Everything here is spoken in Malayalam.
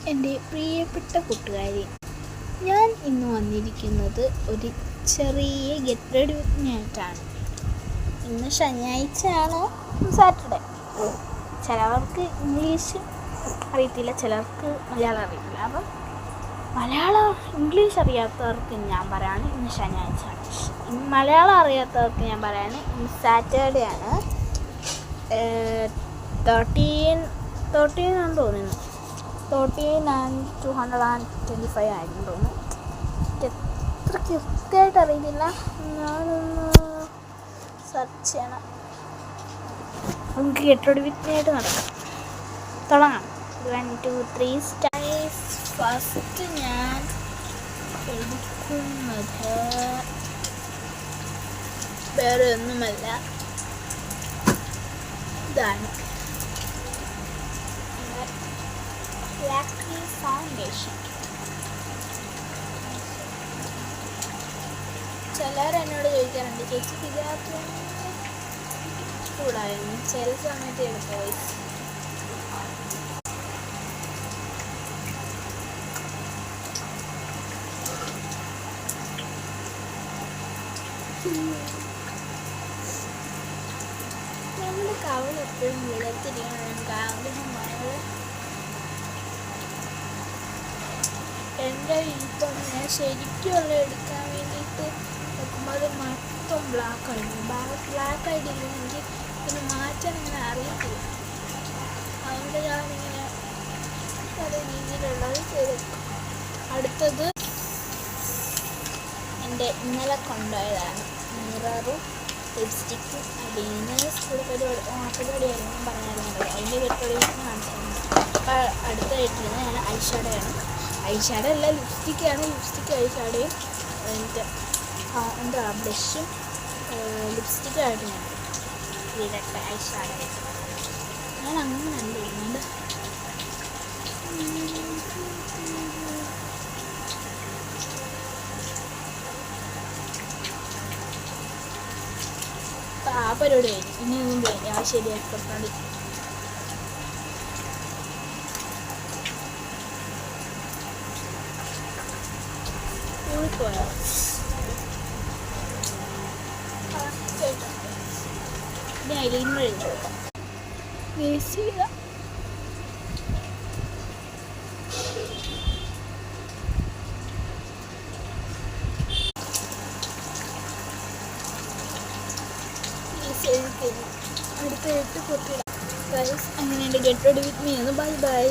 എൻ്റെ പ്രിയപ്പെട്ട കൂട്ടുകാരി, ഞാൻ ഇന്ന് വന്നിരിക്കുന്നത് ഒരു ചെറിയ ഗെറ്റ് റെഡി വിത്ത് മീ ആയിട്ടാണ്. ഇന്ന് ശനിയാഴ്ചയാണോ സാറ്റർഡേ. ചിലവർക്ക് ഇംഗ്ലീഷ് അറിയത്തില്ല, ചിലർക്ക് മലയാളം അറിയത്തില്ല. അപ്പം ഇംഗ്ലീഷ് അറിയാത്തവർക്ക് ഞാൻ പറയാണ് ഇന്ന് ശനിയാഴ്ചയാണ്. മലയാളം അറിയാത്തവർക്ക് ഞാൻ പറയാണ് ഇന്ന് സാറ്റർഡേ ആണ്. 13 ആണെന്ന് തോന്നുന്നു. 13 and 225 ആയിരുന്നു തോന്നുന്നു. എത്ര കൃത്യമായിട്ട് അറിയില്ല, ഞാനൊന്ന് സെർച്ച് ചെയ്യണം. നമുക്ക് ഗെറ്റ് റെഡി വിത്ത് മീ ആയിട്ട് തുടങ്ങാം. 1 2 3 സ്റ്റൈൽസ്. ഫസ്റ്റ് ഞാൻ എടുക്കുന്നത് വേറെ ഒന്നുമല്ല, ഇതാണ് ലാക്മി ഫൗണ്ടേഷൻ. ചിലർ എന്നോട് ചോദിക്കാറുണ്ട്, ചേച്ചി ഇതിനകത്ത് കൂടായിരുന്നു ചില സമയത്ത് എടുക്കുക. നമ്മുടെ കവൾ എപ്പോഴും വിളത്തിരിക്കണം, നമുക്ക് ആഗ്രഹമാണ്. എൻ്റെ ഇപ്പം ഞാൻ ശരിക്കുള്ള എടുക്കാൻ വേണ്ടിയിട്ട് നോക്കുമ്പോൾ അത് മൊത്തം ബ്ലാക്ക് ആയിട്ടില്ല. എനിക്ക് പിന്നെ മാറ്റാൻ ഇങ്ങനെ അറിയത്തില്ല. അതുകൊണ്ട് ഞാനിങ്ങനെ പല രീതിയിലുള്ളത് ചെയ്തെടുക്കും. അടുത്തത് എൻ്റെ ഇന്നലെ കൊണ്ടുപോയതാണ് മിററും ലിപ്സ്റ്റിക്കും. അതിന് സ്കൂൾ പരിപാടിയായിരുന്നു പറഞ്ഞായിരുന്നല്ലോ, അതിൻ്റെ പരിപാടി കാണിച്ചായിരുന്നു. അപ്പോൾ അടുത്തായിട്ടിരുന്ന ഞാൻ ഐഷാഡോ അല്ല, ലിപ്സ്റ്റിക്കാണ്. ഐഷാഡോയും എന്താ ബ്ലഷും ലിപ്സ്റ്റിക്കായിട്ട് ഞാൻ ഇടട്ടെ. ഐഷാഡോ ഞാൻ അങ്ങനെ കണ്ടിരുന്നുണ്ട്. ആ പരിപാടി കഴിഞ്ഞു. ഇനിയൊന്നും കഴിഞ്ഞു, ആ ശരിയാക്കി കൊടുക്കാണ്ട് പോയോ. ഇനി ഐലൈനർ എഴുതി കൊടുക്കാം. അടുത്ത 8 കൊത്തിടാം. അങ്ങനെ എൻ്റെ get ready with me. Bye bye.